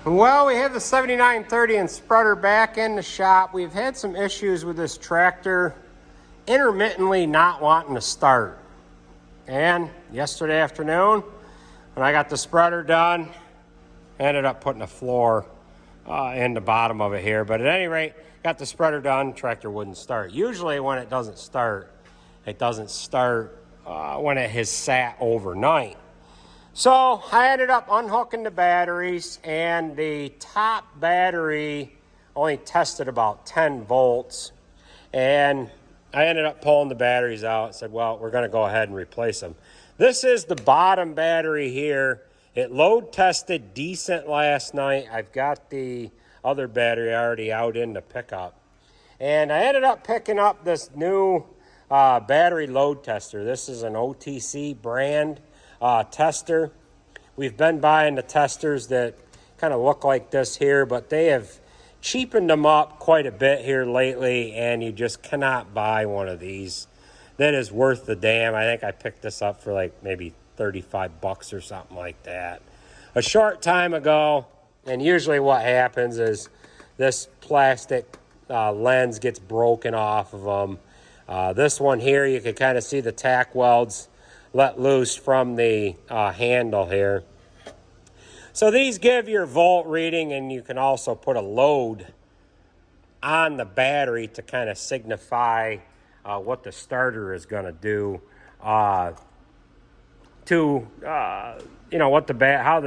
Well, we have the 7930 and spreader back in the shop. We've had some issues with this tractor intermittently not wanting to start. And yesterday afternoon, when I got the spreader done, I ended up putting a floor in the bottom of it here. But at any rate, got the spreader done, tractor wouldn't start. Usually when it doesn't start when it has sat overnight. So I ended up unhooking the batteries, and the top battery only tested about 10 volts. And I ended up pulling the batteries out and said, well, we're going to go ahead and replace them. This is the bottom battery here. It load tested decent last night. I've got the other battery already out in the pickup. And I ended up picking up this new battery load tester. This is an OTC brand tester. We've been buying the testers that kind of look like this here, but they have cheapened them up quite a bit here lately, and you just cannot buy one of these that is worth the damn. I think I picked this up for like maybe 35 bucks or something like that a short time ago. And usually what happens is this plastic lens gets broken off of them. This one here, you can kind of see the tack welds let loose from the handle here. So these give your volt reading, and you can also put a load on the battery to kind of signify what the starter is going to do how the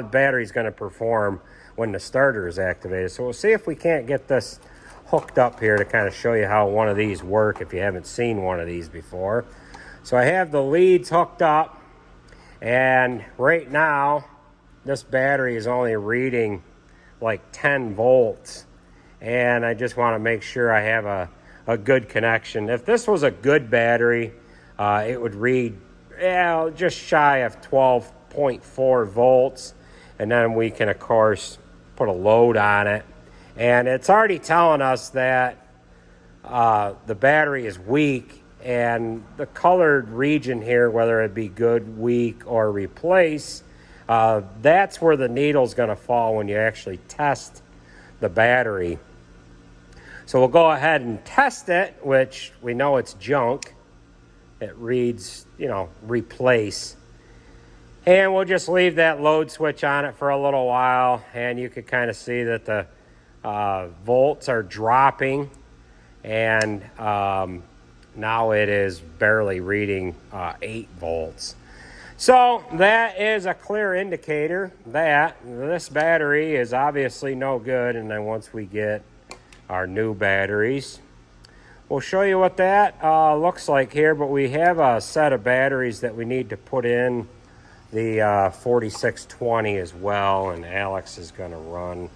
battery is going to perform when the starter is activated. So we'll see if we can't get this hooked up here to kind of show you how one of these work if you haven't seen one of these before. So I have the leads hooked up, and right now this battery is only reading like 10 volts, and I just want to make sure I have a good connection. If this was a good battery, it would read just shy of 12.4 volts, and then we can of course put a load on it. And it's already telling us that the battery is weak, and the colored region here, whether it be good, weak, or replace, that's where the needle's going to fall when you actually test the battery. So we'll go ahead and test it, which we know it's junk. It reads, replace. And we'll just leave that load switch on it for a little while, and you can kind of see that the volts are dropping, and now it is barely reading 8 volts. So that is a clear indicator that this battery is obviously no good. And then once we get our new batteries, we'll show you what that looks like here. But we have a set of batteries that we need to put in the 4620 as well, and Alex is going to run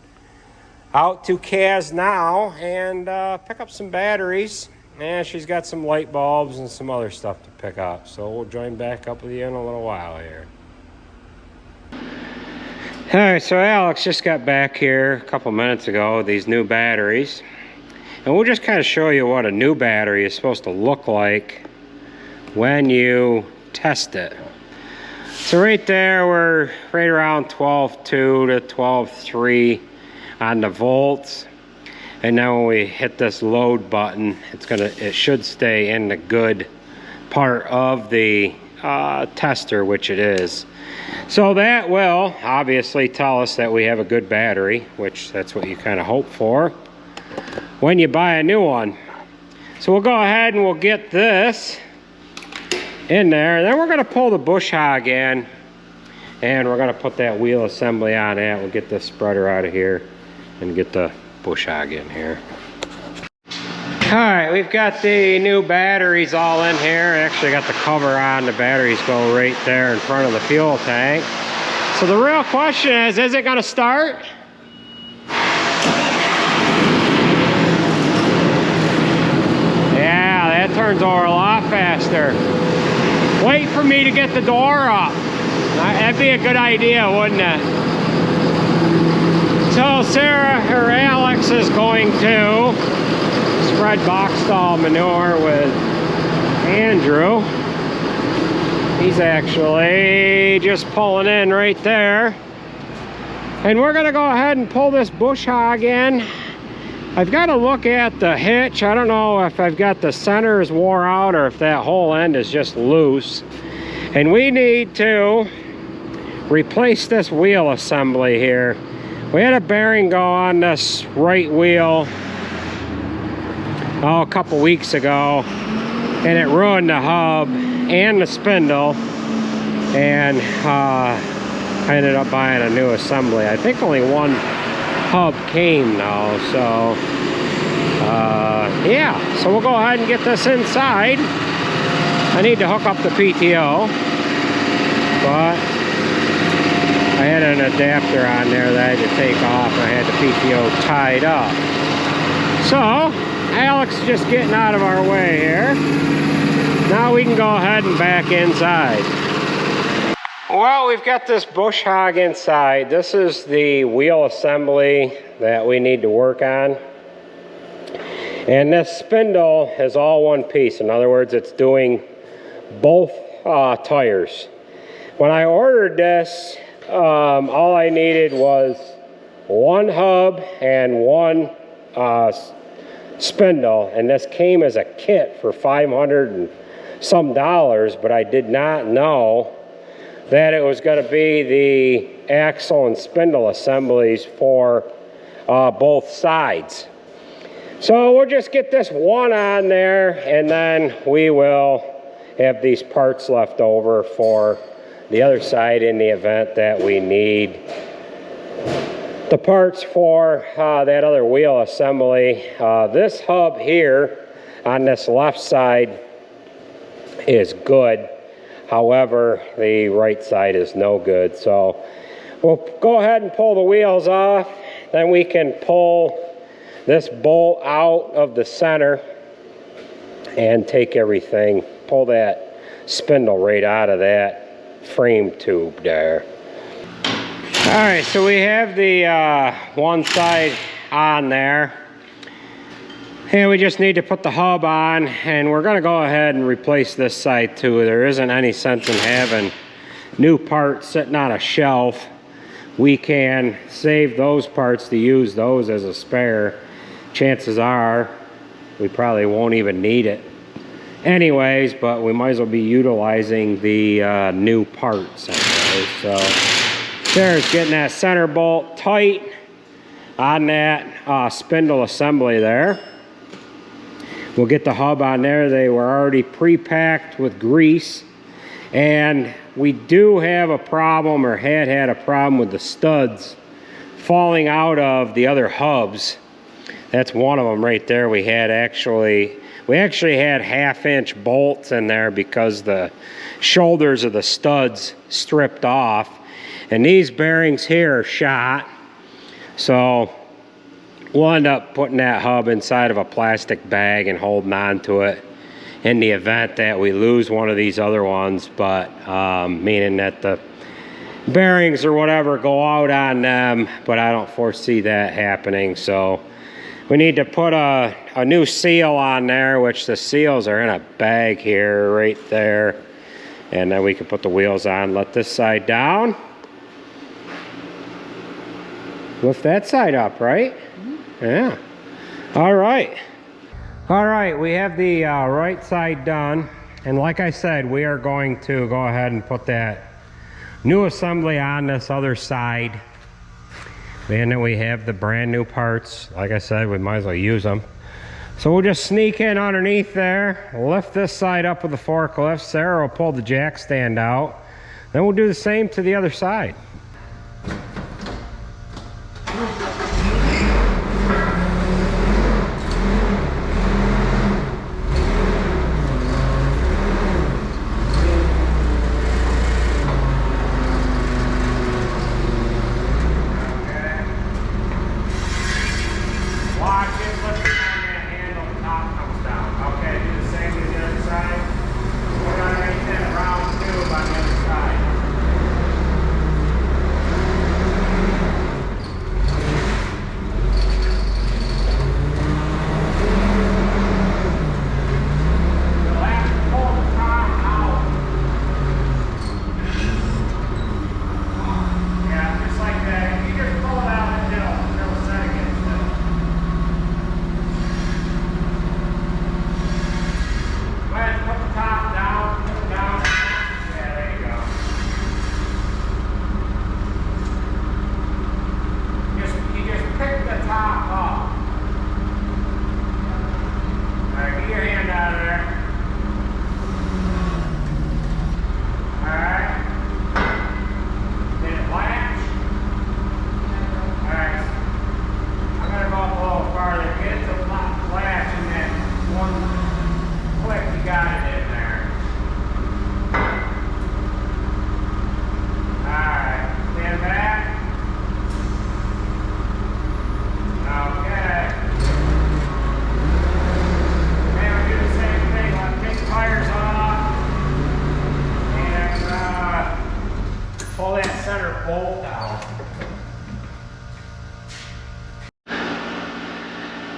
out to Kaz now and pick up some batteries, and she's got some light bulbs and some other stuff to pick up. So we'll join back up with you in a little while here. All right, so Alex just got back here a couple minutes ago with these new batteries, and we'll just kind of show you what a new battery is supposed to look like when you test it. So right there, we're right around 12.2 to 12.3 on the volts, and now when we hit this load button, it should stay in the good part of the tester, which it is. So that will obviously tell us that we have a good battery, which that's what you kind of hope for when you buy a new one. So we'll go ahead and we'll get this in there, and then we're going to pull the bush hog in, and we're going to put that wheel assembly on it. We'll get the spreader out of here and get the bush hog in here. All right, we've got the new batteries all in here. Actually got the cover on. The batteries go right there in front of the fuel tank. So the real question is it going to start? Yeah, that turns over a lot faster. Wait for me to get the door up. That'd be a good idea, wouldn't it? So Sarah, or Alex, is going to spread box stall manure with Andrew. He's actually just pulling in right there. And we're gonna go ahead and pull this bush hog in. I've got to look at the hitch. I don't know if I've got the centers wore out or if that whole end is just loose. And we need to replace this wheel assembly here. We had a bearing go on this right wheel a couple weeks ago, and it ruined the hub and the spindle, and I ended up buying a new assembly. I think only one hub came now, so yeah, so we'll go ahead and get this inside. I need to hook up the PTO, but I had an adapter on there that I had to take off, and I had the PTO tied up. So Alex is just getting out of our way here. Now we can go ahead and back inside. Well, we've got this bush hog inside. This is the wheel assembly that we need to work on. And this spindle is all one piece. In other words, it's doing both tires. When I ordered this, all I needed was one hub and one spindle. And this came as a kit for $500 and some, but I did not know that it was going to be the axle and spindle assemblies for both sides. So we'll just get this one on there, and then we will have these parts left over for the other side in the event that we need the parts for that other wheel assembly. This hub here on this left side is good. However, the right side is no good. So we'll go ahead and pull the wheels off. Then we can pull this bolt out of the center and take everything, pull that spindle right out of that frame tube there. All right, so we have the one side on there. And we just need to put the hub on, and we're gonna go ahead and replace this side too. There isn't any sense in having new parts sitting on a shelf. We can save those parts to use those as a spare. Chances are we probably won't even need it anyways, but we might as well be utilizing the new parts anyways. So there's getting that center bolt tight on that spindle assembly there. We'll get the hub on there. They were already pre-packed with grease. And we do have a problem, or had a problem, with the studs falling out of the other hubs. That's one of them right there. We actually had 1/2-inch bolts in there because the shoulders of the studs stripped off. And these bearings here are shot. So we'll end up putting that hub inside of a plastic bag and holding on to it in the event that we lose one of these other ones, but meaning that the bearings or whatever go out on them, but I don't foresee that happening. So we need to put a new seal on there, which the seals are in a bag here, right there. And then we can put the wheels on, let this side down. Lift that side up, right? Yeah. All right. All right, we have the right side done. And like I said, we are going to go ahead and put that new assembly on this other side. And then we have the brand new parts. Like I said, we might as well use them. So we'll just sneak in underneath there, lift this side up with the forklift. Sarah will pull the jack stand out. Then we'll do the same to the other side.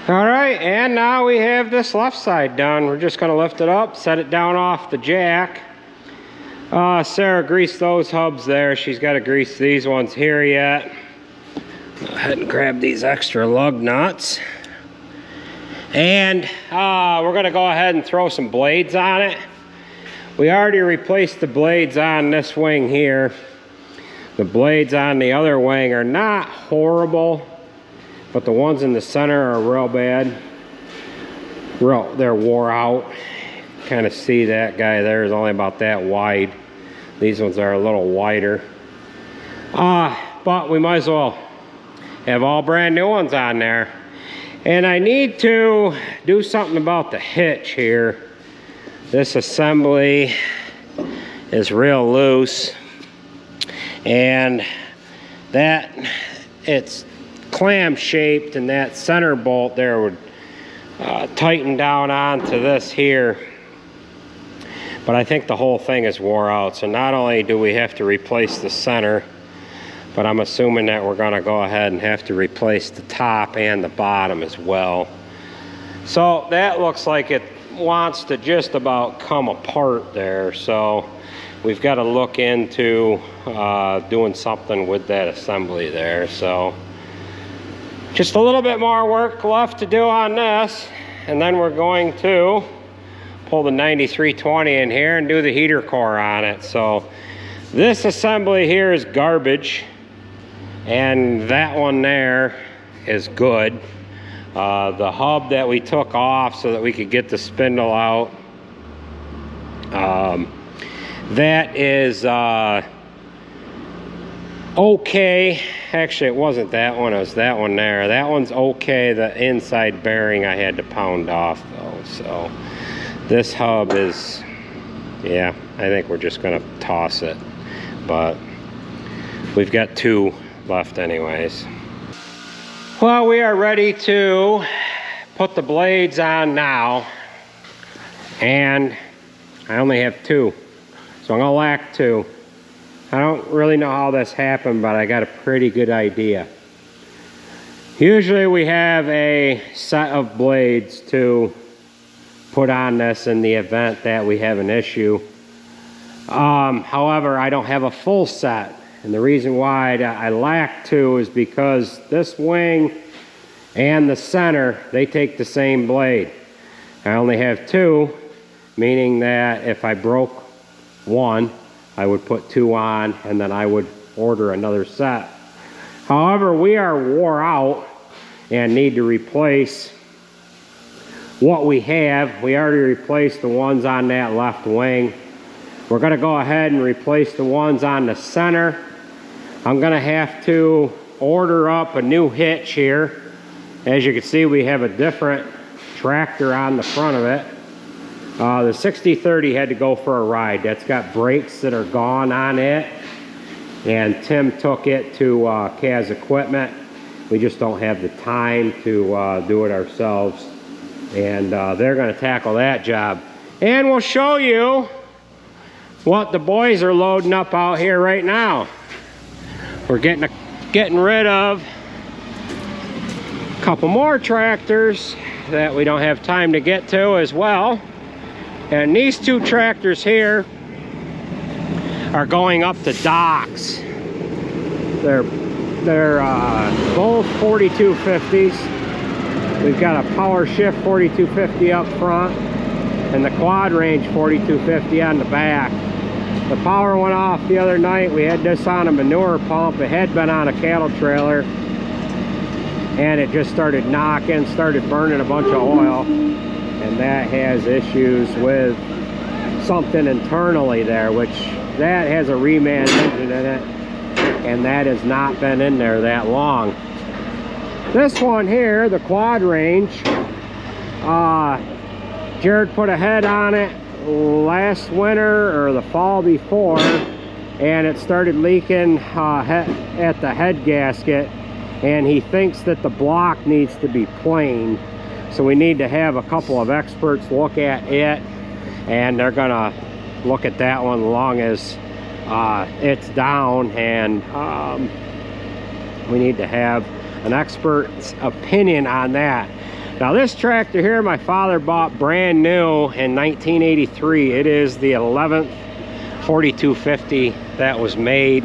All right, and now we have this left side done. We're just gonna lift it up, set it down off the jack. Sarah greased those hubs there. She's got to grease these ones here yet. Go ahead and grab these extra lug nuts. And we're gonna go ahead and throw some blades on it. We already replaced the blades on this wing here. The blades on the other wing are not horrible, but the ones in the center are real bad. They're wore out. Kind of see that guy there is only about that wide. These ones are a little wider. But we might as well have all brand new ones on there. And I need to do something about the hitch here. This assembly is real loose. And that, it's clam shaped, and that center bolt there would tighten down onto this here. But I think the whole thing is wore out. So not only do we have to replace the center, but I'm assuming that we're gonna go ahead and have to replace the top and the bottom as well. So that looks like it wants to just about come apart there. So we've got to look into doing something with that assembly there. So just a little bit more work left to do on this, and then we're going to pull the 9320 in here and do the heater core on it. So this assembly here is garbage, and that one there is good. The hub that we took off so that we could get the spindle out, that is okay. Actually, it wasn't that one, it was that one there. That one's okay. The inside bearing I had to pound off though. So this hub is, yeah, I think we're just gonna toss it. But we've got two left anyways. Well, we are ready to put the blades on now. And I only have two. So I'm gonna lack two. I don't really know how this happened, but I got a pretty good idea. Usually we have a set of blades to put on this in the event that we have an issue. However, I don't have a full set. And the reason why I lack two is because this wing and the center, they take the same blade. I only have two, meaning that if I broke one, I would put two on, and then I would order another set. However, we are wore out and need to replace what we have. We already replaced the ones on that left wing. We're gonna go ahead and replace the ones on the center. I'm gonna have to order up a new hitch here. As you can see, we have a different tractor on the front of it. The 6030 had to go for a ride. That's got brakes that are gone on it. And Tim took it to Kaz Equipment. We just don't have the time to do it ourselves. And they're gonna tackle that job. And we'll show you what the boys are loading up out here right now. We're getting rid of a couple more tractors that we don't have time to get to as well. And these two tractors here are going up to docks. They're both 4250s. We've got a power shift 4250 up front and the quad range 4250 on the back. The power went off the other night. We had this on a manure pump. It had been on a cattle trailer, and it just started knocking, started burning a bunch of oil, and that has issues with something internally there, which that has a reman engine in it, and that has not been in there that long. This one here, the quad range, Jared put a head on it last winter or the fall before, and it started leaking at the head gasket, and he thinks that the block needs to be planed. So we need to have a couple of experts look at it, and they're gonna look at that one as long as it's down, and we need to have an expert's opinion on that. Now this tractor here, my father bought brand new in 1983. It is the 11th 4250 that was made.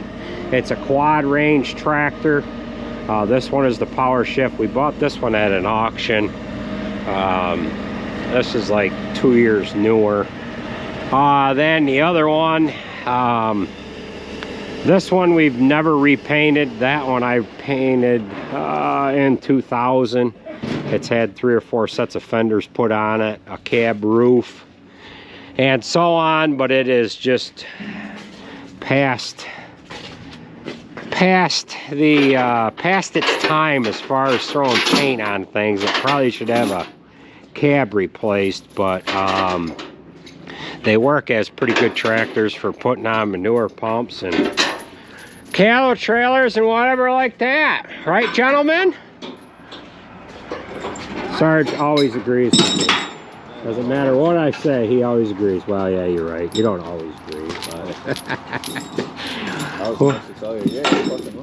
It's a quad range tractor. This one is the power shift. We bought this one at an auction. This is like 2 years newer. Then the other one, this one we've never repainted. That one I painted in 2000. It's had 3 or 4 sets of fenders put on it, a cab roof, and so on, but it is just past its time as far as throwing paint on things. It probably should have a cab replaced, but they work as pretty good tractors for putting on manure pumps and cattle trailers and whatever like that. Right, gentlemen? Sarge always agrees with me. Doesn't matter what I say, he always agrees. Well, yeah, you're right. You don't always agree, but... I was supposed to tell you, yeah, you're fucking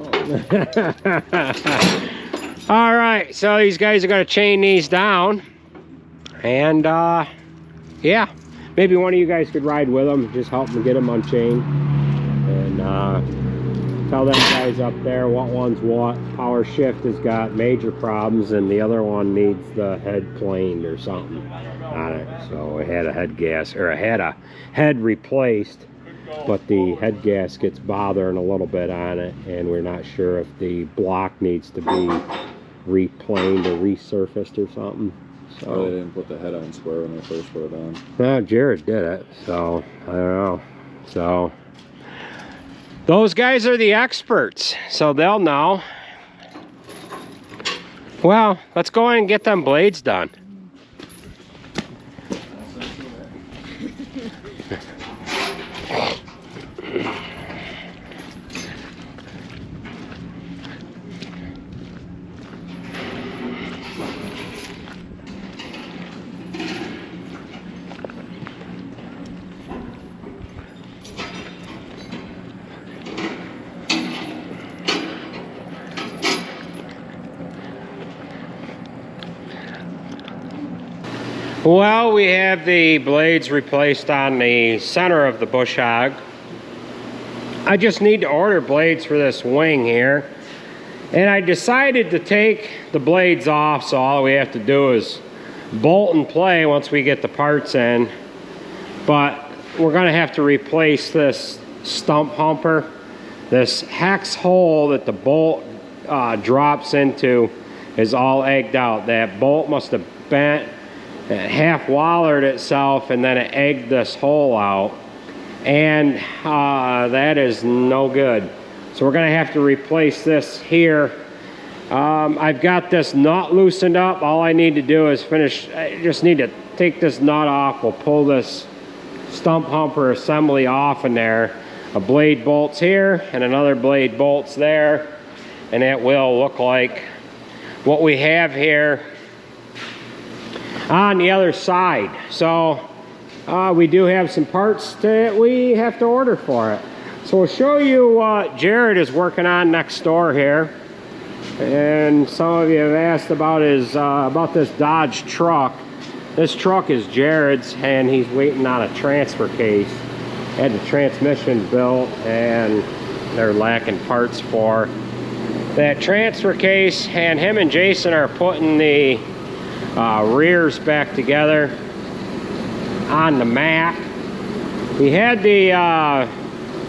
wrong. All right, so these guys are going to chain these down. And, yeah, maybe one of you guys could ride with them. Just help them get them unchained. And, tell them guys up there what one's what. Power shift has got major problems, and the other one needs the head planed or something on it. So it had a head gas, or it had a head replaced, but the head gasket's bothering a little bit on it, and we're not sure if the block needs to be replaned or resurfaced or something. So oh, they didn't put the head on square when they first put it on. well, Jared did it, so I don't know. So those guys are the experts, so they'll know. Well, let's go in and get them blades done. Well, we have the blades replaced on the center of the bush hog. I just need to order blades for this wing here. And I decided to take the blades off, so all we have to do is bolt and play once we get the parts in. But we're gonna have to replace this stump humper. This hex hole that the bolt drops into is all egged out. That bolt must have bent. It half wallered itself, and then it egged this hole out, and that is no good. So we're gonna have to replace this here. I've got this nut loosened up. All I need to do is I just need to take this nut off. We'll pull this stump humper assembly off in there. A blade bolts here and another blade bolts there, and it will look like what we have here on the other side. So we do have some parts that we have to order for it. So we'll show you what Jared is working on next door here. And some of you have asked about about this Dodge truck. This truck is Jared's, and he's waiting on a transfer case. Had the transmission built, and they're lacking parts for that transfer case, and him and Jason are putting the rears back together on the Mack. He had the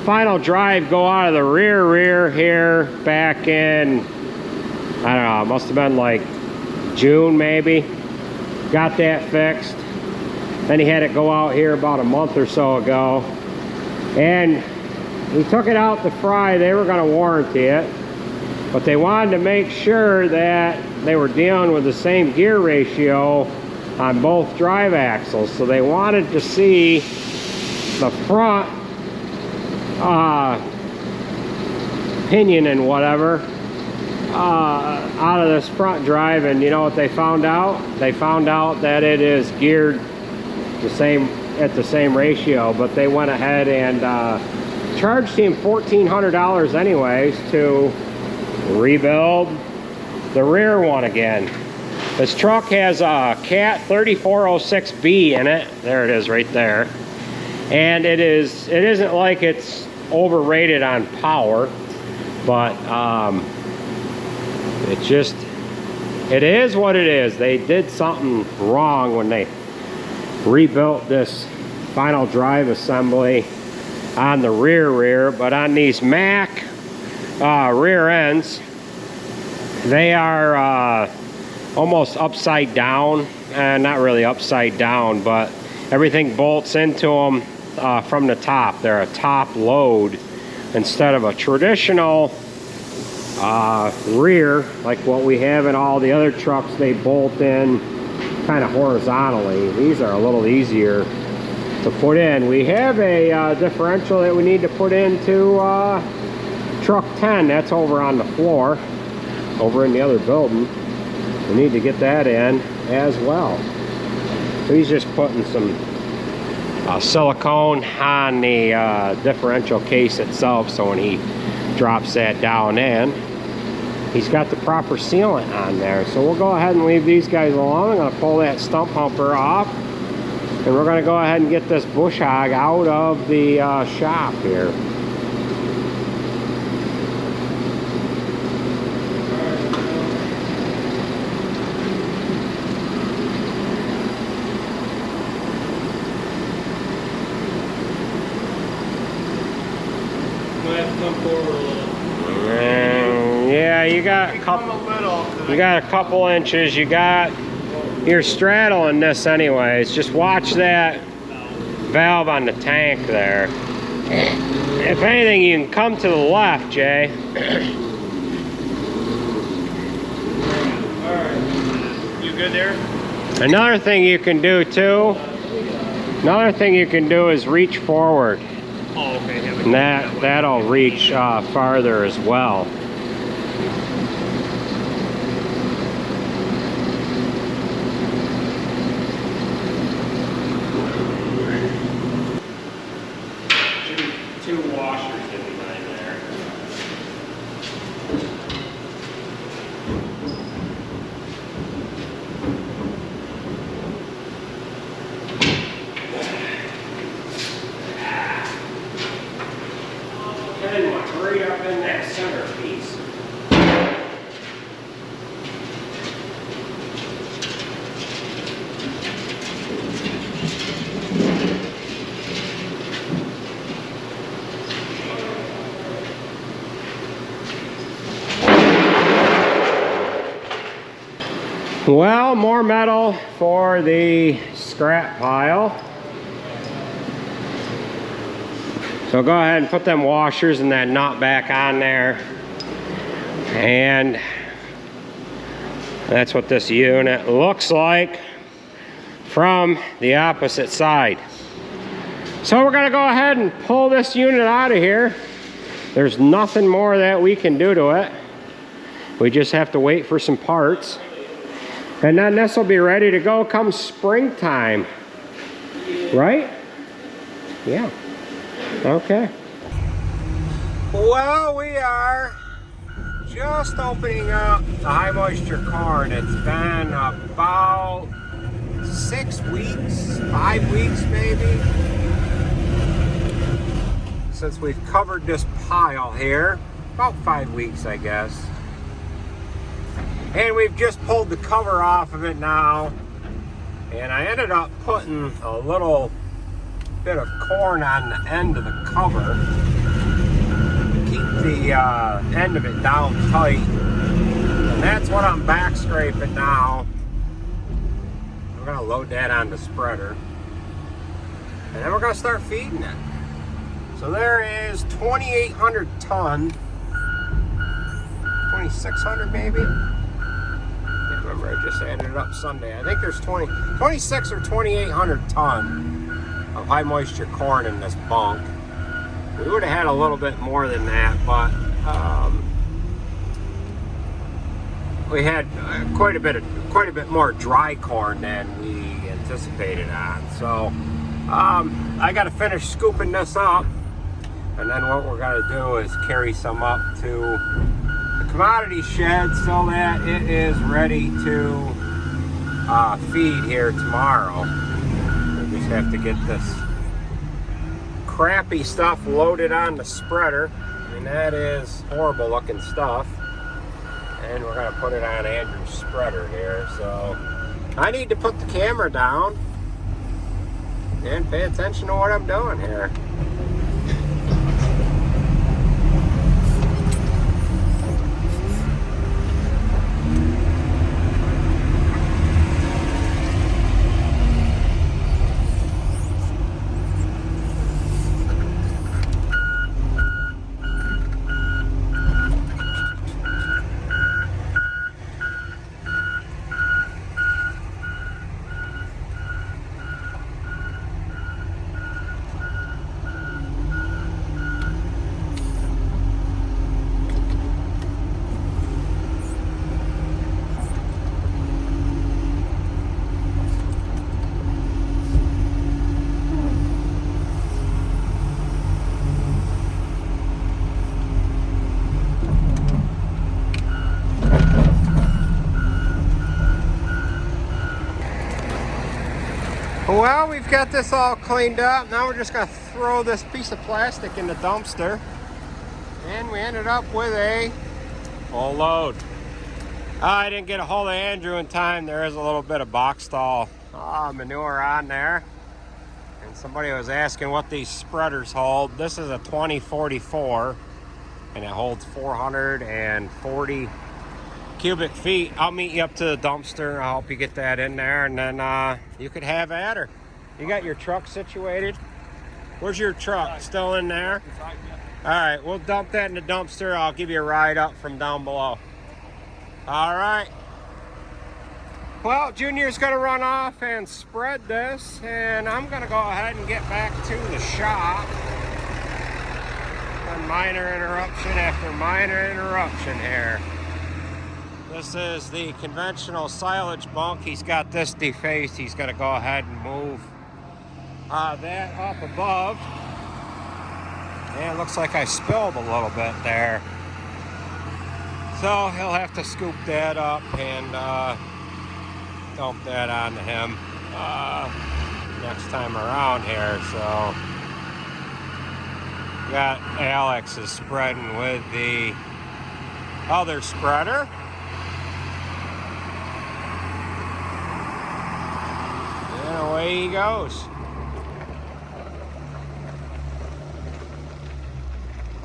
final drive go out of the rear here back in, I don't know, it must have been like June maybe. Got that fixed. Then he had it go out here about a month or so ago, and we took it out to Fry. They were going to warranty it, but they wanted to make sure that they were dealing with the same gear ratio on both drive axles. So they wanted to see the front pinion and whatever out of this front drive, and you know what they found out? They found out that it is geared at the same ratio, but they went ahead and charged him $1,400 anyways to rebuild the rear one again. This truck has a Cat 3406B in it. There it is right there. And it isn't like it's overrated on power, but it is what it is. They did something wrong when they rebuilt this final drive assembly on the rear, but on these Mack rear ends, they are almost upside down. Not really upside down, but everything bolts into them from the top. They're a top load instead of a traditional rear like what we have in all the other trucks. They bolt in kind of horizontally. These are a little easier to put in. We have a differential that we need to put into truck 10. That's over on the floor over in the other building. We need to get that in as well. So he's just putting some silicone on the differential case itself, so when he drops that down in, he's got the proper sealant on there. So we'll go ahead and leave these guys alone. I'm going to pull that stump humper off, and we're going to go ahead and get this bush hog out of the shop here. Yeah, you got a couple inches. You're straddling this anyways. Just watch that valve on the tank there. If anything, you can come to the left, Jay. Alright. You good there? Another thing you can do too, is reach forward. Oh, okay. And that'll reach farther as well. Two washers in behind there. Right up in that centerpiece. Well, more metal for the scrap pile. So go ahead and put them washers and that nut back on there. And that's what this unit looks like from the opposite side. So we're gonna go ahead and pull this unit out of here. There's nothing more that we can do to it. We just have to wait for some parts. And then this will be ready to go come springtime. Right? Yeah. Okay. Well, we are just opening up the high moisture corn. It's been about 6 weeks, 5 weeks maybe, since we've covered this pile here. About 5 weeks, I guess. And we've just pulled the cover off of it now. And I ended up putting a little bit of corn on the end of the cover to keep the end of it down tight, and that's what I'm back scraping now. We're gonna load that on the spreader, and then we're gonna start feeding it. So there is 2,800 ton, 2,600 maybe. Can't remember. I just added it up Sunday. I think there's 26 or 2,800 ton of high moisture corn in this bunk. We would have had a little bit more than that, but we had quite a bit more dry corn than we anticipated on. So I got to finish scooping this up, and then what we're gonna do is carry some up to the commodity shed so that it is ready to feed here tomorrow. We just have to get this crappy stuff loaded on the spreader, and that is horrible looking stuff. And we're gonna put it on Andrew's spreader here. So I need to put the camera down and pay attention to what I'm doing here. Well, we've got this all cleaned up. Now we're just going to throw this piece of plastic in the dumpster. And we ended up with a full load. I didn't get a hold of Andrew in time. There is a little bit of box stall manure on there. And somebody was asking what these spreaders hold. This is a 2044, and it holds 440 cubic feet. I'll meet you up to the dumpster. I'll help you get that in there, and then you could have at her. You got your truck situated? Where's your truck? Still in there? All right, we'll dump that in the dumpster. I'll give you a ride up from down below. All right. Well, Junior's gonna run off and spread this, and I'm gonna go ahead and get back to the shop. A minor interruption after minor interruption here. This is the conventional silage bunk. He's got this defaced. He's going to go ahead and move that up above. And it looks like I spilled a little bit there. So he'll have to scoop that up and dump that onto him next time around here. So got Alex is spreading with the other spreader. And away he goes.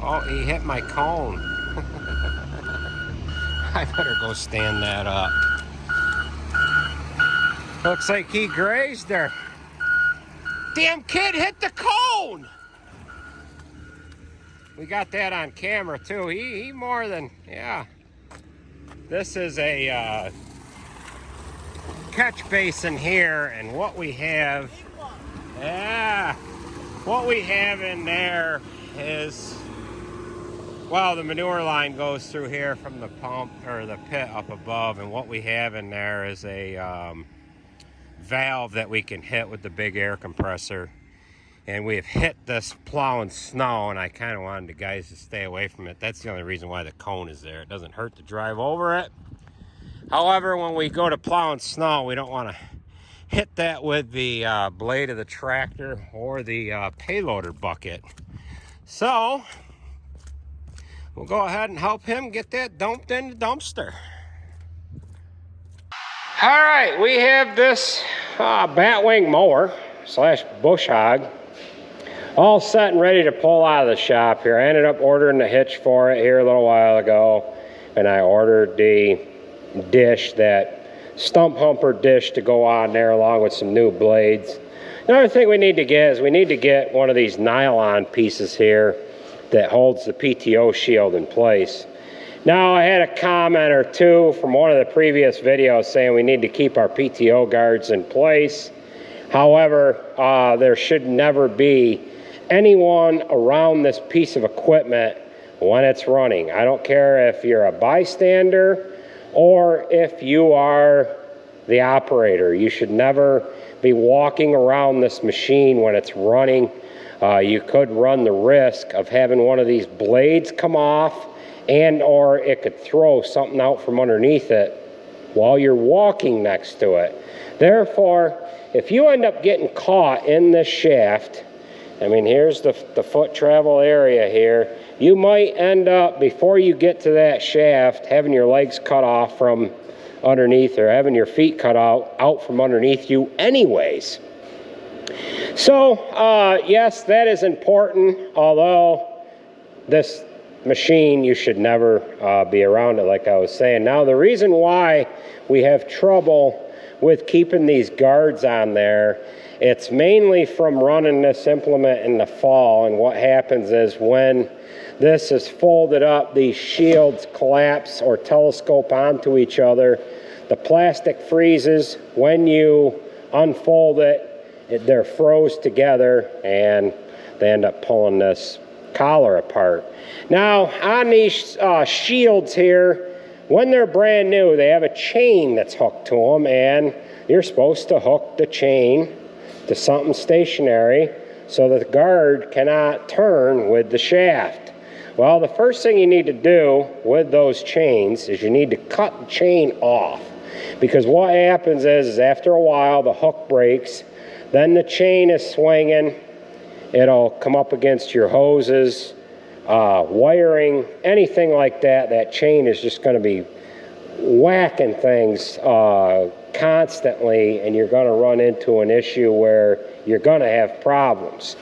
Oh, he hit my cone. I better go stand that up. Looks like he grazed her. Damn kid hit the cone! We got that on camera too. He more than, yeah. This is a catch basin here, and what we have, what we have in there is, well, the manure line goes through here from the pump or the pit up above, and what we have in there is a valve that we can hit with the big air compressor. And we have hit this plowing snow, and I kind of wanted the guys to stay away from it. That's the only reason why the cone is there. It doesn't hurt to drive over it. However, when we go to plowing snow, we don't want to hit that with the blade of the tractor or the payloader bucket. So we'll go ahead and help him get that dumped in the dumpster. All right, we have this batwing mower / bush hog all set and ready to pull out of the shop here. I ended up ordering the hitch for it here a little while ago, and I ordered the dish, that stump humper dish, to go on there along with some new blades. Another thing we need to get is we need to get one of these nylon pieces here that holds the PTO shield in place. Now, I had a comment or two from one of the previous videos saying we need to keep our PTO guards in place. However, there should never be anyone around this piece of equipment when it's running. I don't care if you're a bystander or if you are the operator. You should never be walking around this machine when it's running. You could run the risk of having one of these blades come off, and or it could throw something out from underneath it while you're walking next to it. Therefore, if you end up getting caught in this shaft, I mean, here's the foot travel area here, you might end up, before you get to that shaft, having your legs cut off from underneath, or having your feet cut out from underneath you anyways. So, yes, that is important, although this machine, you should never be around it, like I was saying. Now, the reason why we have trouble with keeping these guards on there, it's mainly from running this implement in the fall, and what happens is when this is folded up, these shields collapse or telescope onto each other. The plastic freezes. When you unfold it, they're froze together, and they end up pulling this collar apart. Now, on these shields here, when they're brand new, they have a chain that's hooked to them, and you're supposed to hook the chain to something stationary so that the guard cannot turn with the shaft. Well, the first thing you need to do with those chains is you need to cut the chain off, because what happens is after a while the hook breaks, then the chain is swinging, it'll come up against your hoses, wiring, anything like that. That chain is just going to be whacking things constantly, and you're going to run into an issue where you're going to have problems.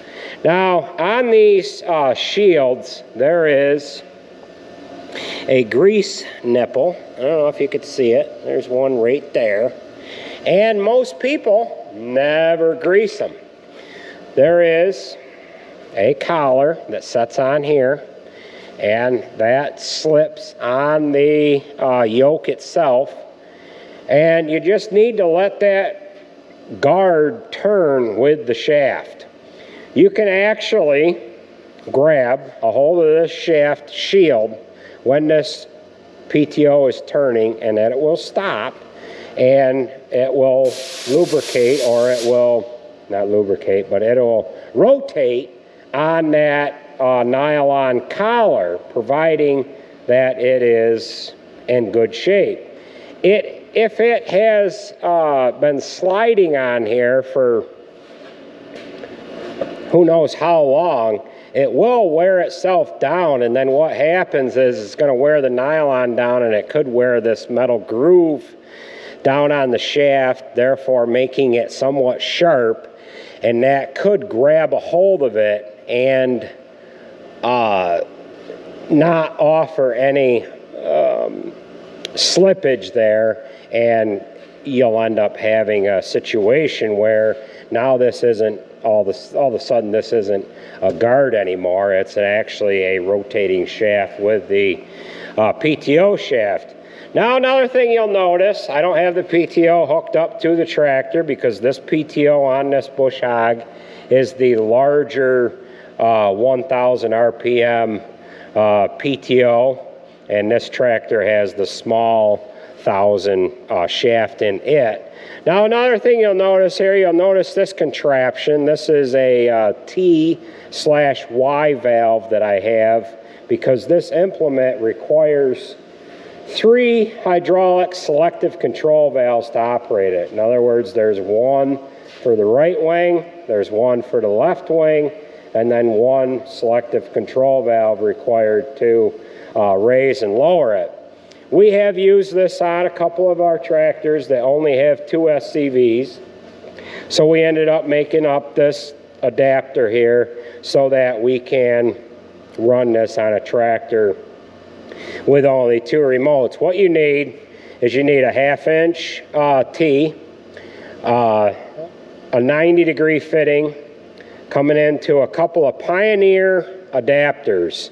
Now, on these shields, there is a grease nipple. I don't know if you could see it. There's one right there. And most people never grease them. There is a collar that sets on here, and that slips on the yoke itself, and you just need to let that guard turn with the shaft. You can actually grab a hold of this shaft shield when this PTO is turning, and then it will stop, and it will lubricate, or it will not lubricate, but it'll rotate on that nylon collar, providing that it is in good shape. If it has been sliding on here for who knows how long, it will wear itself down, and then what happens is it's going to wear the nylon down, and it could wear this metal groove down on the shaft, therefore making it somewhat sharp, and that could grab a hold of it and not offer any slippage there, and you'll end up having a situation where now this isn't all of a sudden this isn't a guard anymore. It's actually a rotating shaft with the PTO shaft. Now, another thing you'll notice, I don't have the PTO hooked up to the tractor because this PTO on this bush hog is the larger 1,000 RPM PTO, and this tractor has the small 1,000 shaft in it. Now, another thing you'll notice here, you'll notice this contraption. This is a T/Y valve that I have, because this implement requires 3 hydraulic selective control valves to operate it. In other words, there's one for the right wing, there's one for the left wing, and then one selective control valve required to raise and lower it. We have used this on a couple of our tractors that only have 2 SCVs, so we ended up making up this adapter here so that we can run this on a tractor with only 2 remotes. What you need is you need a 1/2-inch T, a 90-degree fitting, coming into a couple of Pioneer adapters,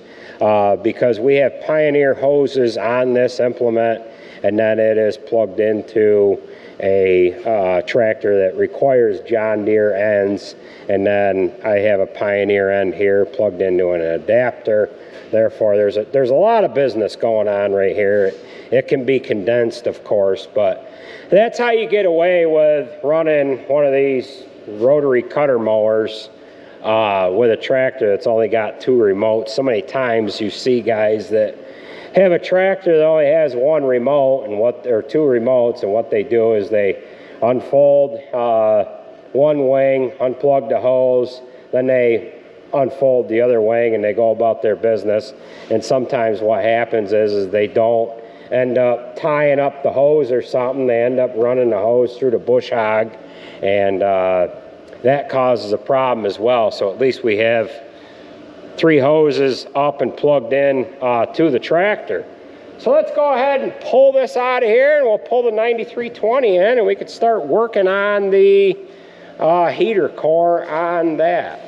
because we have Pioneer hoses on this implement, and then it is plugged into a tractor that requires John Deere ends, and then I have a Pioneer end here plugged into an adapter. Therefore, there's a lot of business going on right here. It can be condensed, of course, but that's how you get away with running one of these rotary cutter mowers with a tractor that's only got 2 remotes. So many times you see guys that have a tractor that only has one remote and or two remotes, and what they do is they unfold one wing, unplug the hose, then they unfold the other wing and they go about their business. And sometimes what happens is they don't end up tying up the hose or something. They end up running the hose through the bush hog, and that causes a problem as well. So at least we have 3 hoses up and plugged in to the tractor. So let's go ahead and pull this out of here, and we'll pull the 9320 in, and we can start working on the heater core on that.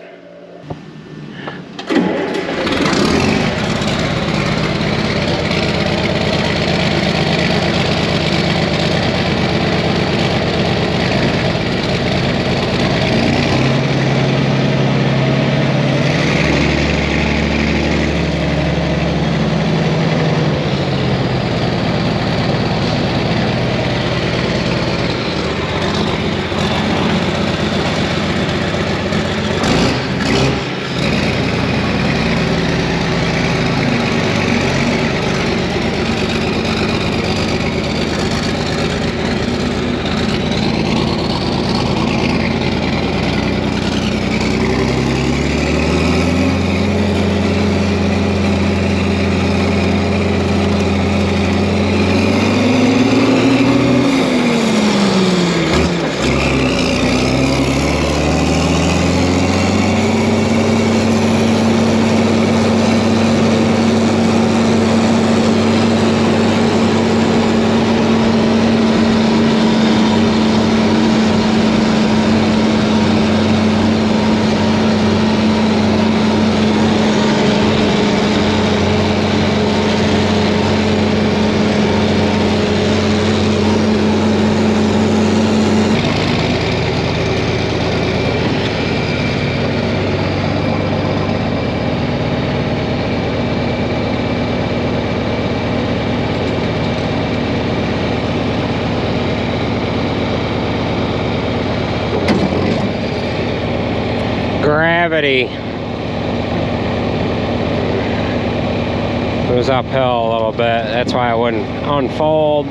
Gravity goes uphill a little bit. That's why I wouldn't unfold.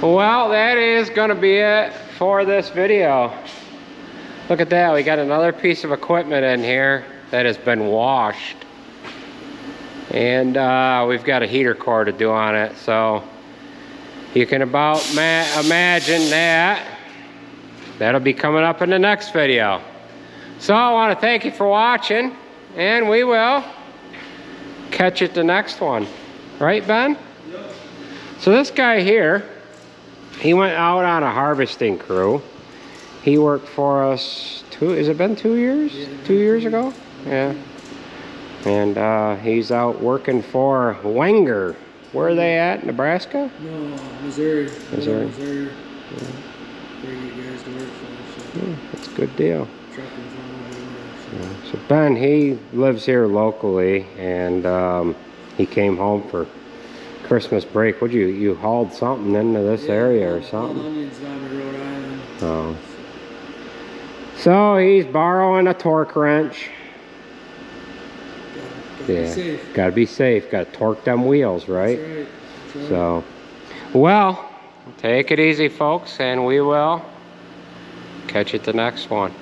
Well, that is gonna be it for this video. Look at that, we got another piece of equipment in here that has been washed. And we've got a heater core to do on it, so you can about imagine that. That'll be coming up in the next video. So I want to thank you for watching, and we will catch you at the next one. Right, Ben? Yep. So this guy here, he went out on a harvesting crew. He worked for us has it been 2 years? Yeah, 2 years ago? Yeah. And he's out working for Wenger. Where are they at? Nebraska? No, Missouri. Missouri. Missouri. Yeah. Very good guys to work for. So. Yeah, that's a good deal. Trucking from over there. So Ben, he lives here locally, and he came home for Christmas break. Would you hauled something into this area or something? Onions down to Rhode Island. Oh. So he's borrowing a torque wrench. Gotta be safe. Gotta be safe. Gotta torque them wheels, right? That's right. That's right. So, well, take it easy, folks, and we will catch you at the next one.